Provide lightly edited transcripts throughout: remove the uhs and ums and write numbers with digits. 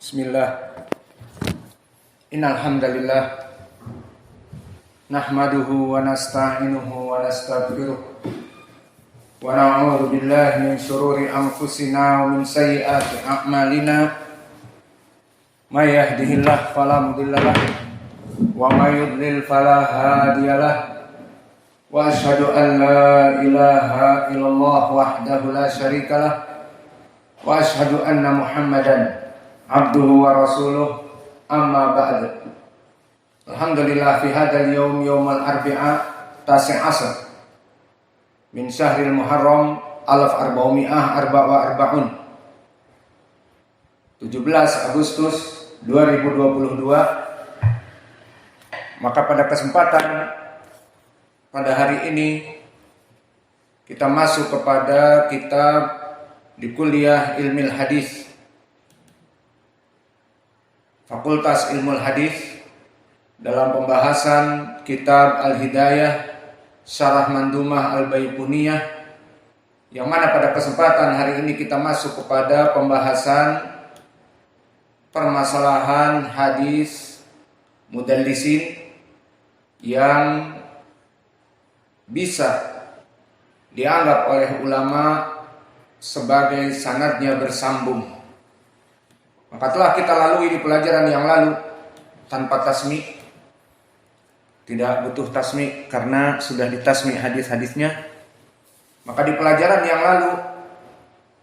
Bismillah. Innal hamdalillah nahmaduhu wa nasta'inuhu wa nastaghfiruh wa na'udzu billahi min shururi anfusina wa min sayyiati a'malina. May yahdihillahu fala mudilla lahu wa may yudlil fala hadiyalah. Wa asyhadu an la ilaha illallah wahdahu la syarikalah wa asyhadu anna Muhammadan abduhu wa rasuluh, amma ba'd. Alhamdulillah fi hadzal yaum yaumul arbi'a tasi' asr min syahril Muharram 1444 17 Agustus 2022. Maka pada kesempatan pada hari ini kita masuk kepada kitab di kuliah Ilmil Hadis, Fakultas Ilmu Hadis, dalam pembahasan kitab Al-Hidayah Syarah Mandumah Al-Baiquniyah, yang mana pada kesempatan hari ini kita masuk kepada pembahasan permasalahan hadis mudallisin yang bisa dianggap oleh ulama sebagai sanadnya bersambung. Maka telah kita lalui di pelajaran yang lalu tanpa tasmi', tidak butuh tasmi' karena sudah ditasmi' hadis-hadisnya. Maka di pelajaran yang lalu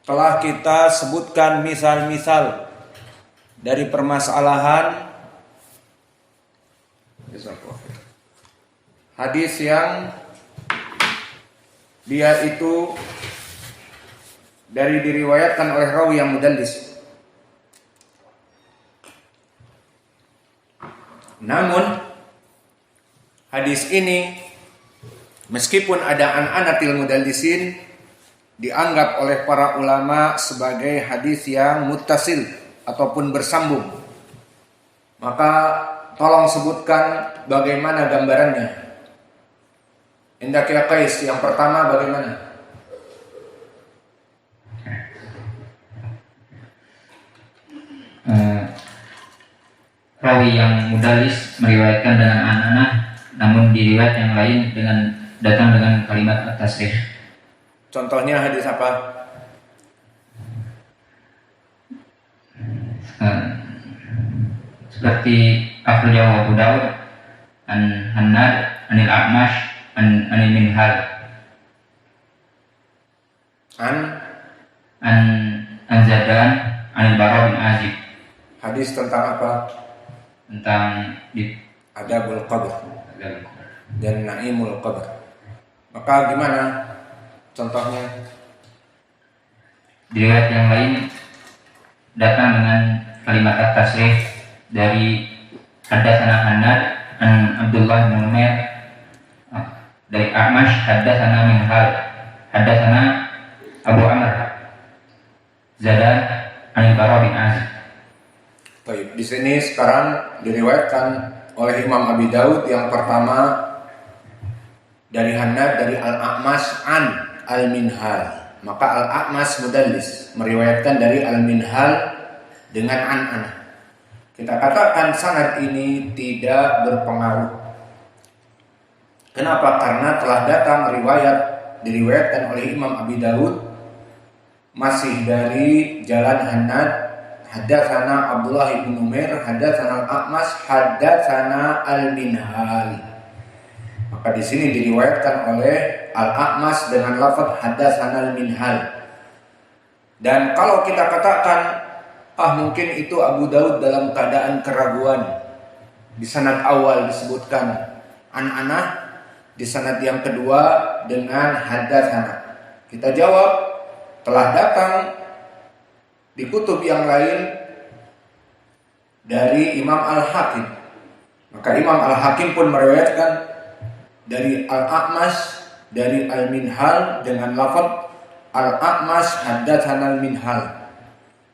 telah kita sebutkan misal-misal dari permasalahan hadis yang dia itu diriwayatkan oleh rawi yang mudallis. Namun hadis ini meskipun ada an-anatil mudallisin dianggap oleh para ulama sebagai hadis yang muttasil ataupun bersambung. Maka tolong sebutkan bagaimana gambarannya. Indak ya Qais, yang pertama bagaimana? Rawi yang mudallis meriwayatkan dengan an-anah, namun di riwayat yang lain datang dengan kalimat at-tasrih. Contohnya hadis apa? Seperti akhrajahu Abu Dawud an Hannad anil A'mash anil Minhal an Zadan anil Bara bin Azib. Hadis tentang apa? Tentang Adabul Qabr dan Naimul Qabr. Maka gimana contohnya? Di riwayat yang lain datang dengan kalimat at-tasrih dari haddatsana Hannad an Abdullah bin Umair dari A'mash haddatsana Minhal haddatsana Abu Amr Zadan an Bara bin Azib. Baik, di sini sekarang diriwayatkan oleh Imam Abi Daud yang pertama dari Hannad dari Al-A'mash an Al-Minhal. Maka Al-A'mash mudallis meriwayatkan dari Al-Minhal dengan an. Kita katakan sanad ini tidak berpengaruh. Kenapa? Karena telah datang diriwayatkan oleh Imam Abi Daud masih dari jalan Hannad, haddatsana Abdullah bin Umair, haddatsana Al-A'mash, haddatsana Al-Minhal. Maka di sini diriwayatkan oleh Al-A'mash dengan lafaz haddatsana Al-Minhal. Dan kalau kita katakan mungkin itu Abu Daud dalam keadaan keraguan. Di sanad awal disebutkan an-anah, di sanad yang kedua dengan haddatsana. Kita jawab telah datang di kutub yang lain dari Imam Al-Hakim. Maka Imam Al-Hakim pun meriwayatkan dari Al-A'mash dari Al-Minhal dengan lafaz Al-A'mash haddatsana Al-Minhal.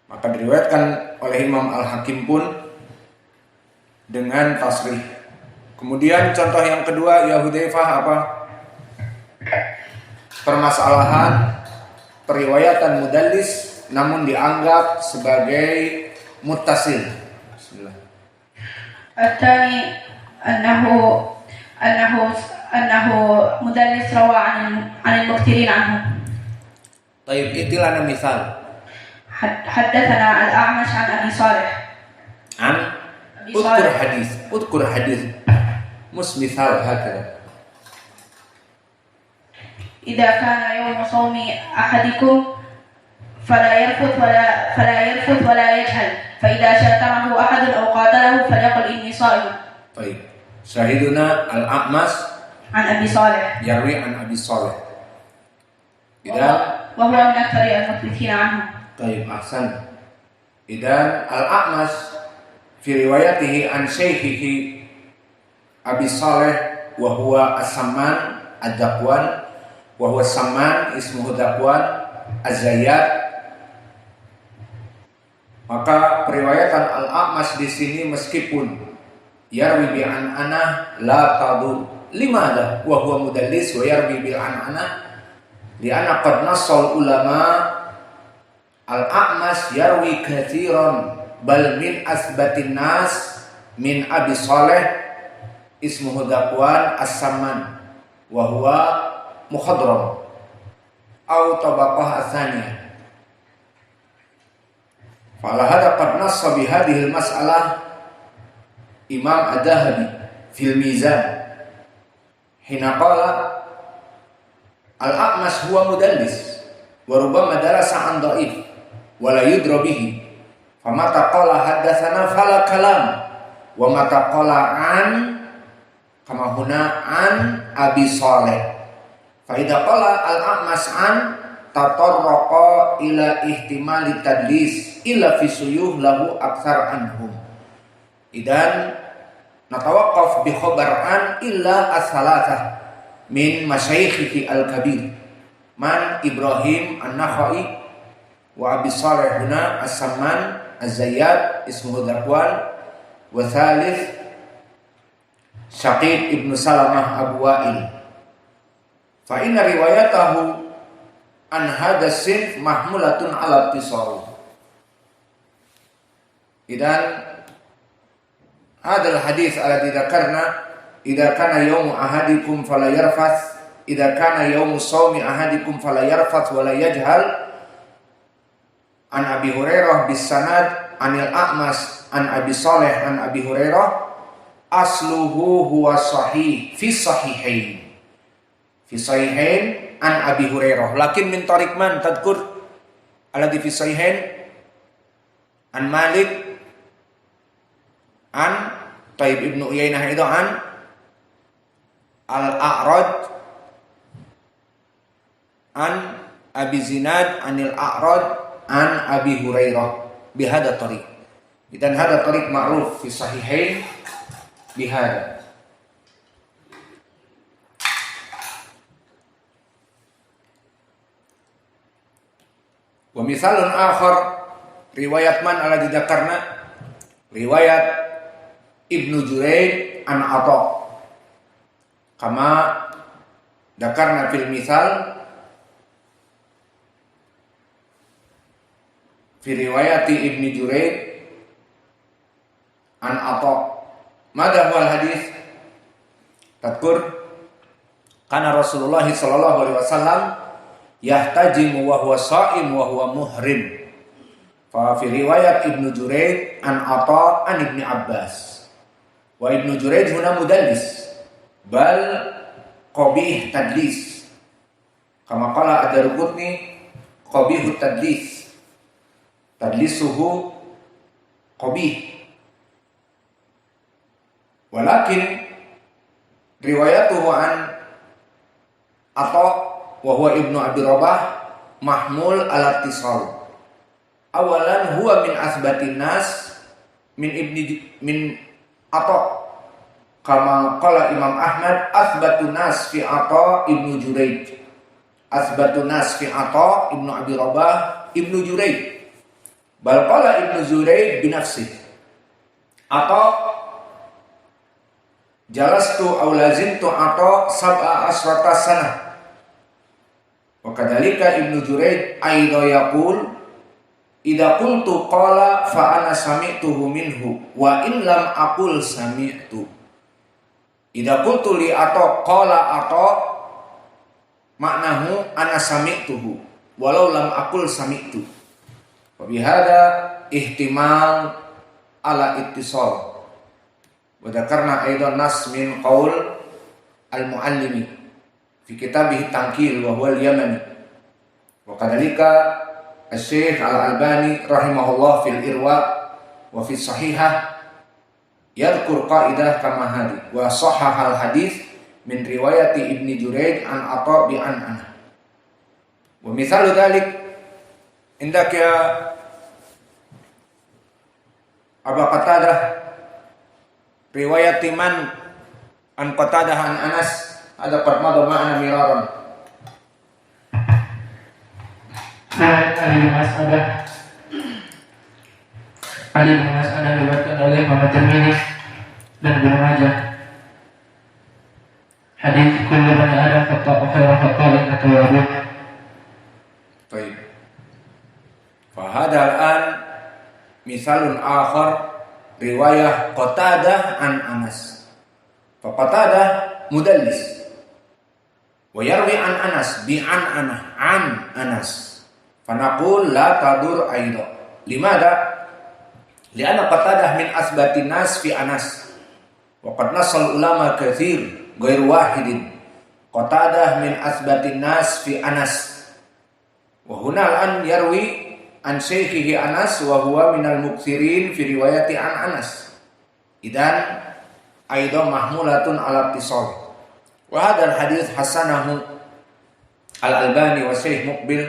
Maka diriwayatkan oleh Imam Al-Hakim pun dengan tasrih. Kemudian contoh yang kedua, ya Hudzaifah, apa? Permasalahan periwayatan mudallis namun dianggap sebagai muttasil. Bismillah. الثاني أنه أنه أنه مدلس روى عن المكثرين عنه. طيب itilah misal. حدثنا الأعمش عن أبي صالح. عن أبي اذكر صالح. حديث اذكر حديث مش مثال هكذا. إذا كان يوم صوم أحدكم فلا يرفث ولا يجهل، فإذا شتمه أحد أو قاتله فليقل إني صائم. طيب شاهدنا الأعمش عن أبي صالح يروي عن أبي صالح. إذا وهو من أكثر المحدثين عنه. طيب أحسن. إذا الأعمش في روايته عن شيخه أبي صالح وهو السمان الذكوان، وهو السمان اسمه ذكوان الزيات. Maka periwayatan Al-A'mash di sini meskipun yarwi bi an-ana la tadur. Limada wa huwa mudallis wa yarwi bil an-ana? Li'anna qad nassal ulama Al-A'mash yarwi katsiran bal min asbatin nas min Abi Saleh ismuhu Dhakwan as-Samman wa huwa mukhadram au tabaqah ats-tsaniyah. Fala hada qad nassa bi hadhihi al-mas'alah Imam Ad-Dhahabi fil Mizan hina qala al-A'mash huwa mudallis wa rubbama darasa an dha'if wa la yudra bihi famata qala haddatsana fala kalam wa mata qala an kama huna an Abi Saleh fa idza qala al-A'mash an tatarraqa ila ihtimali tadlis illa fi suyuh lahu aktsar anhum. Idan natawaqqaf bi khabar an illa as-salatah min masyayikhi al-kabir man Ibrahim an-Nakhai wa Abi Saleh huna as-Samman az-Zayyad ismuhu Dhakwan wa thalith Syaqib ibn Salamah Abu Wa'il. Fa inna riwayatahu an hadha sinf mahmulatun ala ittisal. Idan hadal hadis alladhi dzakarna idza kana yaumu ahadikum fala yarfas idza kana yaumu shaumi ahadikum fala yarfas wala yajhal an Abi Hurairah bis sanad anil A'mash an Abi Saleh an Abi Hurairah asluhu huwa sahih fi sahihain an Abi Hurairah lakin min tariq man tadkur alladhi fi sahihain an Malik an Taib ibn Uyainah itu an Al-A'raj an Abi Zinad anil A'raj an Abi Hurairah bihada tariq. Dan hada tariq ma'ruf fi sahihain bihada. Wa misalun akhar riwayat man ala didzakarna riwayat Ibnu Jurayd an Atha kama dzakarna fil misal fi riwayati Ibnu Jurayd an Atha. Madha huwa al-hadis? Tadkur kana Rasulullah sallallahu alaihi wasallam yahtajimu wa huwa sha'im wa huwa muhrim. Fa fi riwayat Ibnu Jurayd an Atha an Ibnu Abbas. Wa Ibnu Jurayd huna mudallis bal qabih tadlis. Kama qala Ad-Darqutni qabihut tadlis. Tadlisuhu qabih. Walakin riwayatuhu an Atha wa huwa Ibnu Abi Rabah mahmul ala ittisal. Awalan huwa min asbatin nas min Atha kama qala Imam Ahmad asbatun nas fi Atha Ibnu Jurayd. Asbatun nas fi Atha Ibnu Abi Rabah Ibnu Jurayd. Bal qala Ibnu Jurayd bi nafsihi. Atha jalastu aw lazimtu Atha sab'a asrata sanah. Wa kadzalika Ibnu Jurayd aidha yaqul idza qultu qala fa ana sami'tuhu minhu wa in lam aqul sami'tu. Idza qultu li Atha qala Atha maknahu ana sami'tuhu walau lam aqul sami'tu. Wa bihadza ihtimal ala ittisal. Wa dzakarna aidan nas min qaul al-muallimi fi kitabih Tankil wa huwa al-Yamani. Wa kadzalika Asy-Syaikh Al-Albani rahimahullah fil Irwa wa fi Sahihah yadhkur qaidah kama hadi wa sahhahal hadis min riwayati Ibnu Juraij an Atha bi an ana. Wa misalu dzalik indaka Abu Qatadah riwayat man an Qatadah an Anas ada permadu ma'ana miraran. Ali bin Mas'adah diriwayatkan oleh Muhammad Tirmidzi dan Ibnu Majah. Hadits kullu bani Adam khata'u khairan khata'in tawwabun. Baik. Fa hada al-an misalun akhar riwayah Qatadah an Anas. Fa Qatadah mudallis wa yarwi an Anas bi an Anas. Fanaqul la tadur aidha. Limada? Lianna Qatadah min asbatin nas fi Anas. Wa qad nasal ulama katsir ghair wahidin. Qatadah min asbatin nas fi Anas. Wa hunal an yarwi an syekhihi Anas wa huwa minal muksirin fi riwayati an Anas. Idan aidan mahmulatun ala ittisal. Wa hadzal hadits hasanahu Al-Albani wa Syekh Muqbil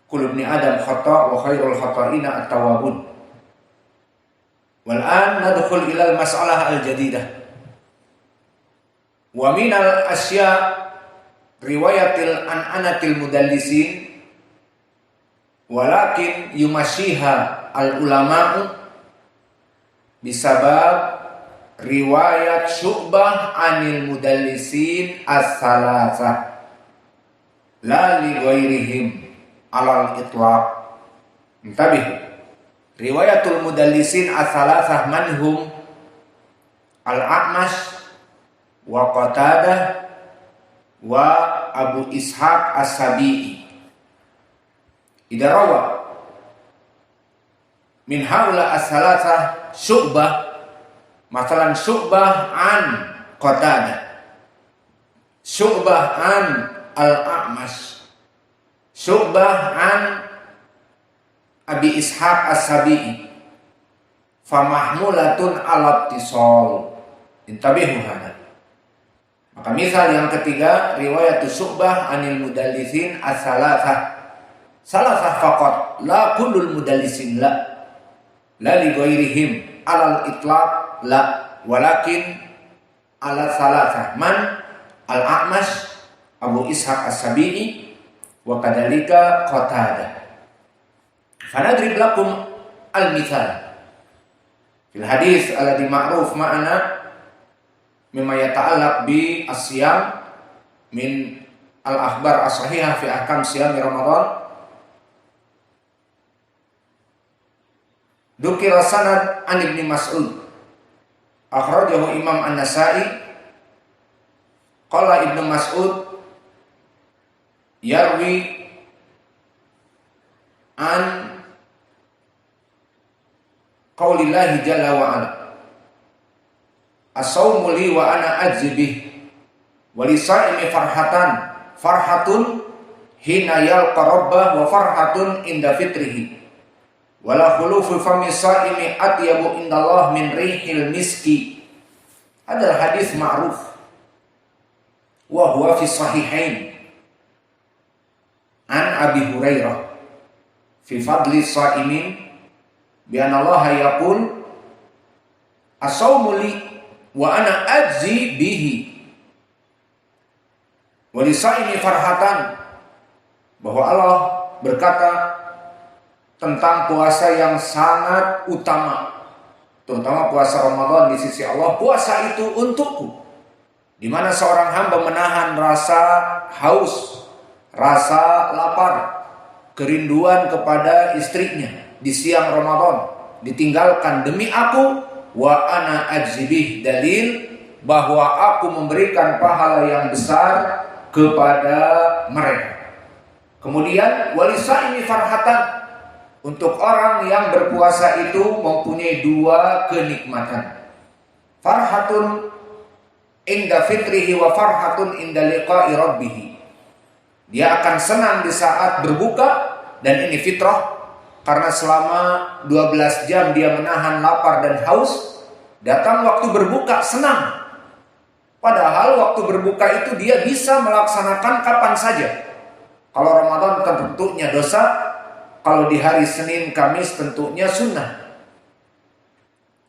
kullu ibni Adam khata' wa khairul khata'ina at-tawwabun. Wal an nadkhul ila al-mas'alah al-jadidah. Wa minal asya' riwayatil an'anatil mudallisin walakin yumashiha al-ulama'u bisabab riwayat Syu'bah anil mudallisin as-salasah la li ghairihim alal itlaq. Intabih. Riwayatul mudallisin as-salasah manhum Al-A'mash wa Qatadah wa Abu Ishaq As-Sabi'i. Idza rawa min haula as-salasah Syu'bah, masalan Syu'bah an Qatadah, Syu'bah an Al-A'mash, Syu'bah an Abi Ishaq As-Sabi'i, famahmulatun ala ittisal. Intabihu hada. Maka misal yang ketiga riwayat Syu'bah anil mudallisin as-salasah, salasah faqat, la kullul mudallisin la li ghairihim alal itlaq la, walakin ala salasah man Al-A'mash, Abu Ishaq As-Sabi'i wa kadzalika Qatadah. Fanadrib lakum al-mithal fil hadis alladhi ma'ruf ma'ana mimma yata'allaq bi as-siyam min al-akhbar as-sahihah fi ahkam siyam Ramadan. Dzukira sanad an Ibnu Mas'ud akhrajahu Imam An-Nasa'i qala Ibnu Mas'ud yarwi an qaulillahi jalla wa ala as-sawmu li wa ana ajzi bih wa li sa'imi farhatun hina yalqa rabbah wa farhatun inda fitrihi wa la khulufu fami sa'imi atyabu indallah min rihil miski. Adalah hadis ma'ruf wa huwa fi sahihain an Abi Hurairah fi fadli sa'imin bi anna Allah yaqul as-sawmu li wa ana ajzi bihi wa li sa'imi farhatan, bahwa Allah berkata tentang puasa yang sangat utama, terutama puasa Ramadan di sisi Allah. Puasa itu untukku, di mana seorang hamba menahan rasa haus, rasa lapar, kerinduan kepada istrinya di siang Ramadan, ditinggalkan demi aku, wa ana ajzibih, dalil bahwa aku memberikan pahala yang besar kepada mereka. Kemudian walisaimi farhatan, untuk orang yang berpuasa itu mempunyai dua kenikmatan. Farhatun inda fitrihi wa farhatun inda liqa'i rabbih. Dia akan senang di saat berbuka, dan ini fitrah, karena selama 12 jam dia menahan lapar dan haus. Datang waktu berbuka senang. Padahal waktu berbuka itu dia bisa melaksanakan kapan saja. Kalau Ramadan tentunya dosa, kalau di hari Senin Kamis tentunya sunnah.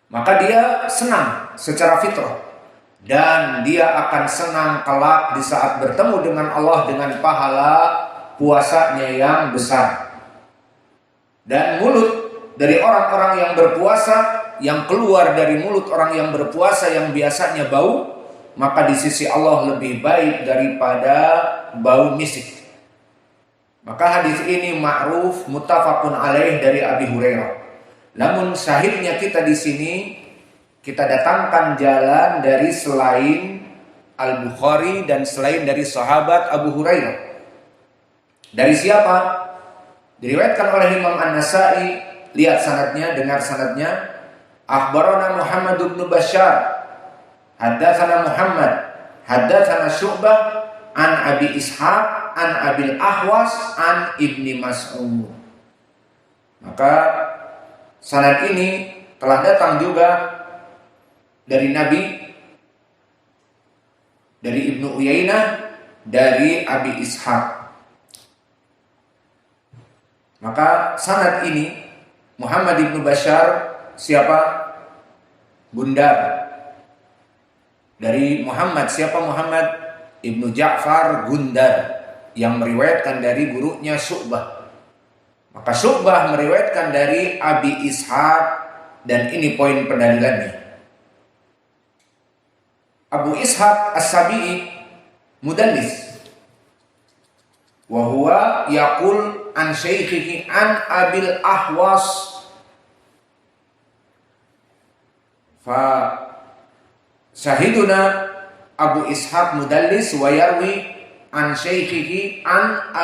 Maka dia senang secara fitrah, dan dia akan senang kelak di saat bertemu dengan Allah dengan pahala puasanya yang besar. Dan mulut dari orang-orang yang berpuasa, yang keluar dari mulut orang yang berpuasa yang biasanya bau, maka di sisi Allah lebih baik daripada bau misik. Maka hadis ini ma'ruf muttafaqun alaih dari Abi Hurairah. Namun syahidnya kita di sini, kita datangkan jalan dari selain Al-Bukhari dan selain dari sahabat Abu Hurairah. Dari siapa? Diriwayatkan oleh Imam An-Nasa'i. Lihat sanadnya, dengar sanadnya. Akhbarana Muhammad bin Bashar, haddatsana Muhammad, haddatsana Syu'bah an Abi Ishaq an Abil Ahwas an Ibni Mas'ud. Maka sanad ini telah datang juga dari Nabi, dari Ibnu Uyainah, dari Abi Ishaq. Maka sanad ini Muhammad ibnu Bashar siapa? Gundar. Dari Muhammad, siapa Muhammad? Ibnu Ja'far Gundar, yang meriwayatkan dari gurunya Syu'bah. Maka Syu'bah meriwayatkan dari Abi Ishaq, dan ini poin pendalilannya. Abu Ishaq As-Sabi'i mudallis, wa huwa yaqul an syaikhihi an Abil Ahwas, fa syahiduna Abu Ishaq mudallis wa yarwi an syaikhihi an